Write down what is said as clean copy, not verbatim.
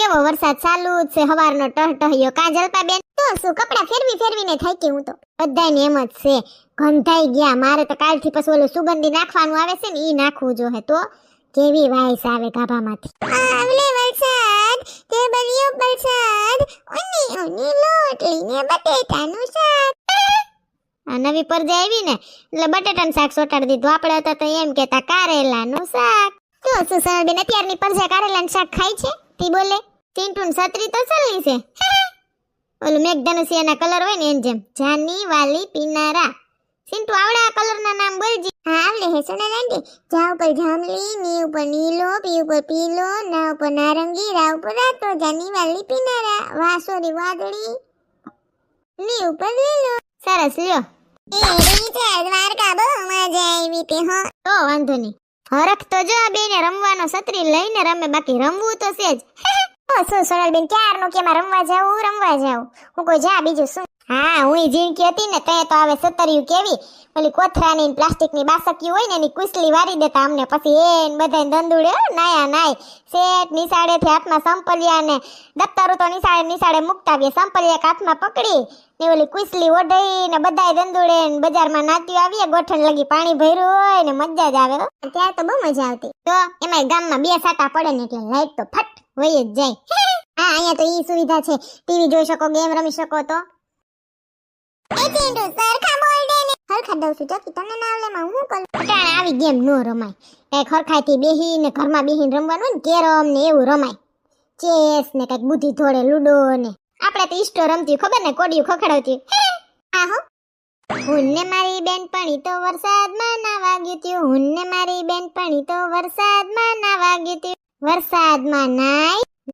કેવો વરસાદ ચાલુ જ છે હવારનો ટહટહ્યો. કા જલપાબેન તો શું કપડા ફેરવી ફેરવીને થાય કે હું તો બધાને એમ જ છે. ગંધાઈ ગયા. મારે તો કાલથી પછી ઓલું સુગંધી નાખવાનું આવે છે ને ઈ નાખવું જો હે તો કેવી વાઈસ આવે ગાભામાંથી. આવલે વરસાદ તે બલિયો વરસાદ ઓની ઓની લોટલીને બટેટાનું શાક. આ નવી પરજા આવી ને એટલે બટેટાનું શાક સોટાડી દીધું. આપણે હતા તો એમ કેતા કારેલાનું શાક. તો શું સરળબેન અત્યારની પરજા કારેલાનું શાક ખાય છે? તી બોલે ચિંટુન છત્રી તો ચાલની છે. ઓલું મેઘધનુષિયાના કલર હોય ને એમ જેમ જાની વાલી પીનારા. સિંટુ આવડે આ કલરના નામ બોલજી. હા આવડે હે સોનાલાંડી. જા ઉપર જામલી, ની ઉપર નીલો, પી ઉપર પીલો, ના ઉપર નારંગી, રા ઉપર રાતો, જાની વાલી પીનારા, વાસોરી વાદળી, ની ઉપર લીલો. સરસ લ્યો. દ્વારકા બહુ મજા આવી તે હો. તો વાંધો નહીં. હરખ તો જો બેને રમવાનો છત્રી લઈને રમે, બાકી રમવું તો છે જ. શું સોનલબેન ક્યારનું કે માં રમવા જાવું. હું કોઈ જા બીજું શું. હા હું જીણકી હતી ને તે તો આવે સતરિયું કેવી ઓલી કોથરાની પ્લાસ્ટિકની બાસકી હોય ને એની કુસલી વારી દેતા અમને. પછી એન બધાય દંદુડે નાયા નાય શેઠ નિશાળેથી હાથમાં સંપલિયા ને દફતરો તો નિશાળે મુકતાવીએ. સંપલિયા હાથમાં પકડી ને ઓલી કુસલી ઓઢઈ ને બધાય દંદુડે ને બજારમાં નાત્યું આવીએ. ગોઠણ લગી પાણી ભર્યું હોય ને મજા જ આવે. ત્યાં તો બહુ મજા આવતી. તો એમાં ગામમાં બે સાટા પડે ને એટલે લાઈટ તો ફટ વહી જ જાય. હા અહીંયા તો ઈ સુવિધા છે, ટીવી જોઈ શકો, ગેમ રમી શકો. તો એ ચિંટુ સરખા બોલ દે ને. હરખા દઉં છું ચોકી તને ના આવલે માં હું કરું. અટાણે આવી ગેમ નો રમાય. કઈક હરખાઈથી બેહીને ઘરમાં બેહીને રમવાનું ને કેરમ ને એવું રમાય. ચેસ ને કઈક બુદ્ધિ થોડે લૂડો ને આપણે તો ઈસ્ટો રમતી ખબર ને કોડિયું ખખડાવતી. હા હો. હુન્ને મારી બેનપણી તો વરસાદમાં ના વાગ્યું ત્યું. હુન્ને મારી બેનપણી તો વરસાદમાં ના વાગ્યું ત્યું. વરસાદમાં નાય